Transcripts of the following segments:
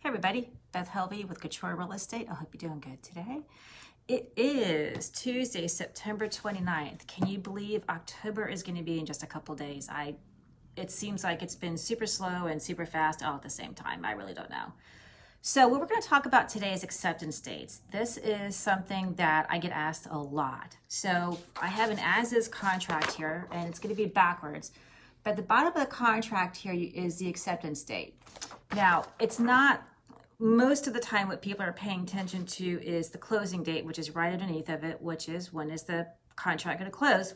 Hey everybody, Beth Helvey with Couture Real Estate. I hope you're doing good today. It is Tuesday, September 29th. Can you believe October is going to be in just a couple days? It seems like it's been super slow and super fast all at the same time. I really don't know. So what we're going to talk about today is acceptance dates. This is something that I get asked a lot. So I have an as-is contract here, and it's going to be backwards. But the bottom of the contract here is the acceptance date. Now, it's not, most of the time what people are paying attention to is the closing date, which is right underneath of it, which is when is the contract going to close.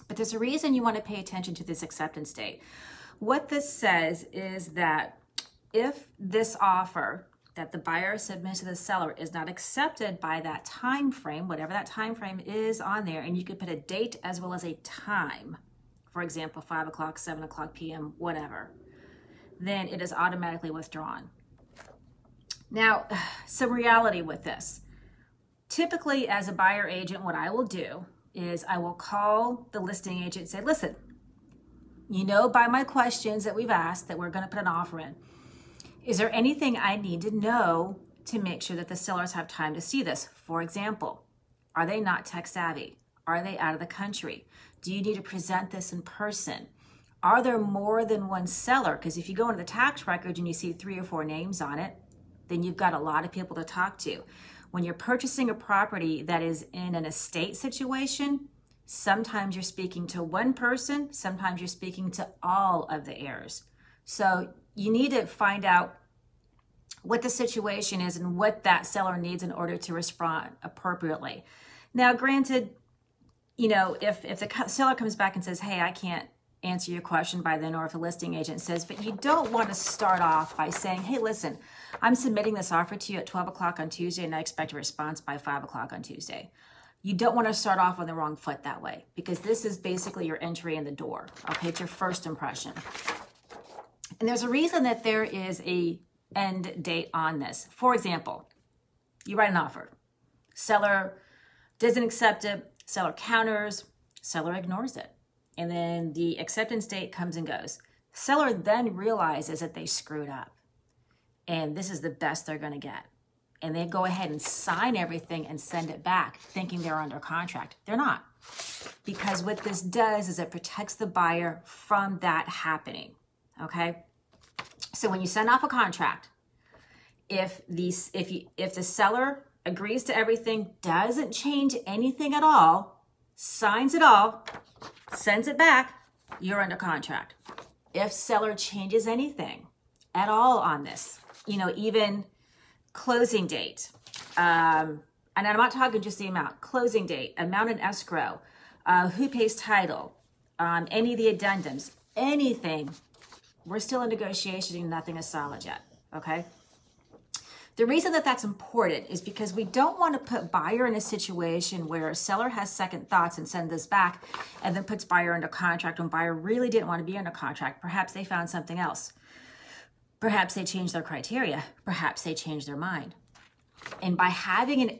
But there's a reason you want to pay attention to this acceptance date. What this says is that if this offer that the buyer submits to the seller is not accepted by that time frame, whatever that time frame is on there, and you could put a date as well as a time, for example, 5 o'clock, 7 o'clock p.m., whatever, then it is automatically withdrawn. Now, some reality with this. Typically, as a buyer agent, what I will do is I will call the listing agent and say, listen, you know by my questions that we've asked that we're going to put an offer in. Is there anything I need to know to make sure that the sellers have time to see this? For example, are they not tech savvy? Are they out of the country? Do you need to present this in person? Are there more than one seller? Because if you go into the tax record and you see 3 or 4 names on it, then you've got a lot of people to talk to. When you're purchasing a property that is in an estate situation, sometimes you're speaking to one person, sometimes you're speaking to all of the heirs. So you need to find out what the situation is and what that seller needs in order to respond appropriately. Now, granted, you know, if the seller comes back and says, hey, I can't answer your question by then, or if a listing agent says, but you don't want to start off by saying, hey, listen, I'm submitting this offer to you at 12 o'clock on Tuesday and I expect a response by 5 o'clock on Tuesday. You don't want to start off on the wrong foot that way, because this is basically your entry in the door. Okay, it's your first impression. And there's a reason that there is a end date on this. For example, you write an offer. Seller doesn't accept it, seller counters, seller ignores it. And then the acceptance date comes and goes. Seller then realizes that they screwed up and this is the best they're going to get. And they go ahead and sign everything and send it back thinking they're under contract. They're not. Because what this does is it protects the buyer from that happening. Okay? So when you send off a contract, if the seller agrees to everything, doesn't change anything at all, signs it all, sends it back, you're under contract. If seller changes anything at all on this, you know, even closing date, and I'm not talking just the amount, closing date, amount in escrow, who pays title, any of the addendums, anything, we're still in negotiation and nothing is solid yet, okay? The reason that that's important is because we don't want to put buyer in a situation where seller has second thoughts and send this back and then puts buyer under contract when buyer really didn't want to be under contract. Perhaps they found something else. Perhaps they changed their criteria. Perhaps they changed their mind. And by having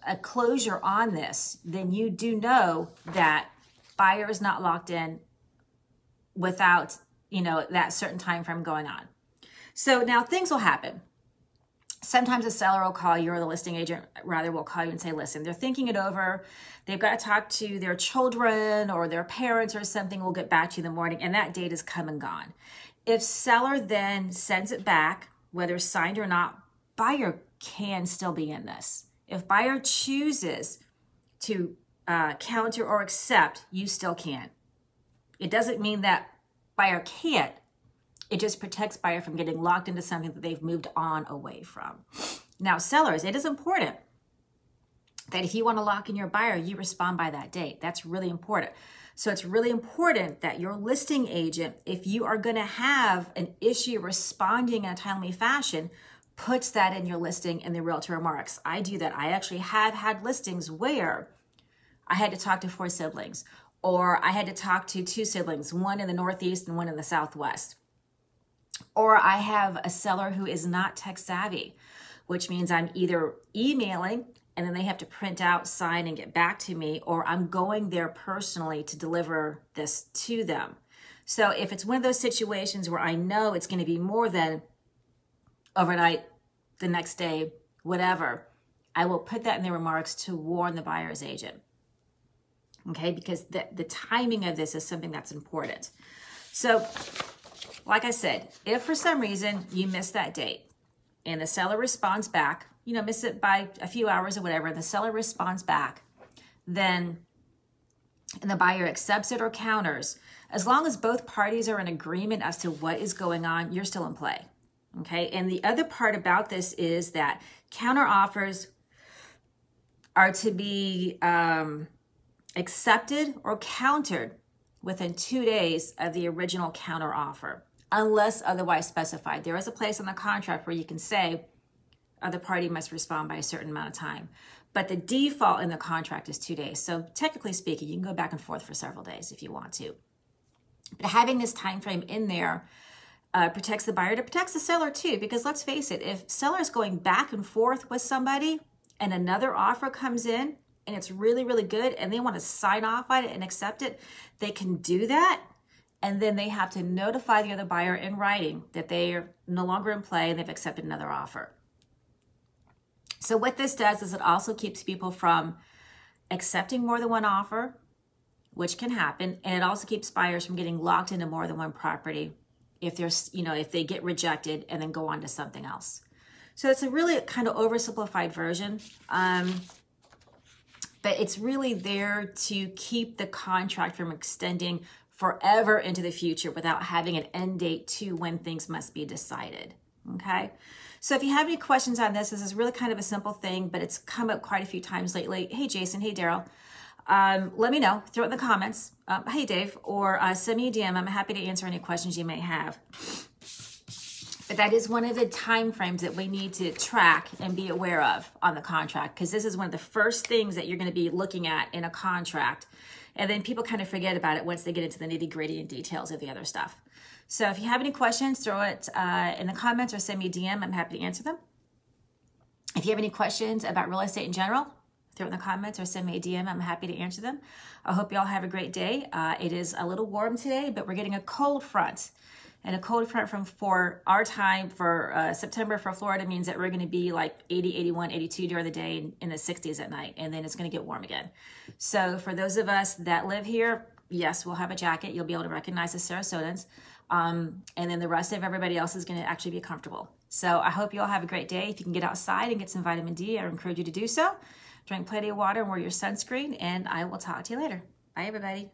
a closure on this, then you do know that buyer is not locked in without, you know, that certain time frame going on. So now things will happen. Sometimes a seller will call you, or the listing agent rather will call you and say, listen, they're thinking it over. They've got to talk to their children or their parents or something. We'll get back to you in the morning. And that date is come and gone. If seller then sends it back, whether signed or not, buyer can still be in this. If buyer chooses to counter or accept, you still can. It doesn't mean that buyer can't. It just protects buyer from getting locked into something that they've moved on away from. Now, sellers, it is important that if you want to lock in your buyer, you respond by that date. That's really important. So it's really important that your listing agent, if you are going to have an issue responding in a timely fashion, puts that in your listing in the realtor remarks. I do that. I actually have had listings where I had to talk to 4 siblings, or I had to talk to 2 siblings, one in the Northeast and one in the Southwest. Or I have a seller who is not tech savvy, which means I'm either emailing and then they have to print out, sign, and get back to me, or I'm going there personally to deliver this to them. So if it's one of those situations where I know it's going to be more than overnight, the next day, whatever, I will put that in the remarks to warn the buyer's agent. Okay, because the timing of this is something that's important. So, like I said, if for some reason you miss that date and the seller responds back, you know, miss it by a few hours or whatever, the seller responds back, then and the buyer accepts it or counters, as long as both parties are in agreement as to what is going on, you're still in play. Okay, and the other part about this is that counter offers are to be accepted or countered within 2 days of the original counter offer, unless otherwise specified. There is a place on the contract where you can say other party must respond by a certain amount of time, but the default in the contract is 2 days. So technically speaking, you can go back and forth for several days if you want to. But having this time frame in there protects the buyer, it protects the seller too, because let's face it, if seller is going back and forth with somebody and another offer comes in and it's really, really good and they want to sign off on it and accept it, they can do that. And then they have to notify the other buyer in writing that they are no longer in play and they've accepted another offer. So what this does is it also keeps people from accepting more than one offer, which can happen. And it also keeps buyers from getting locked into more than one property if there's, you know, if they get rejected and then go on to something else. So it's a really kind of oversimplified version. But it's really there to keep the contract from extending forever into the future without having an end date to when things must be decided. Okay. So if you have any questions on this, this is really kind of a simple thing, but it's come up quite a few times lately. Hey, Jason. Hey, Daryl. Let me know. Throw it in the comments. Hey, Dave. Or send me a DM. I'm happy to answer any questions you may have. But that is one of the time frames that we need to track and be aware of on the contract, because this is one of the first things that you're going to be looking at in a contract. And then people kind of forget about it once they get into the nitty-gritty and details of the other stuff. So if you have any questions, throw it in the comments or send me a DM. I'm happy to answer them. If you have any questions about real estate in general, throw it in the comments or send me a DM. I'm happy to answer them. I hope you all have a great day. It is a little warm today, but we're getting a cold front. And a cold front for our time for September for Florida means that we're going to be like 80, 81, 82 during the day and in the 60s at night. And then it's going to get warm again. So for those of us that live here, yes, we'll have a jacket. You'll be able to recognize the Sarasotans. And then the rest of everybody else is going to actually be comfortable. So I hope you all have a great day. If you can get outside and get some vitamin D, I encourage you to do so. Drink plenty of water and wear your sunscreen. And I will talk to you later. Bye, everybody.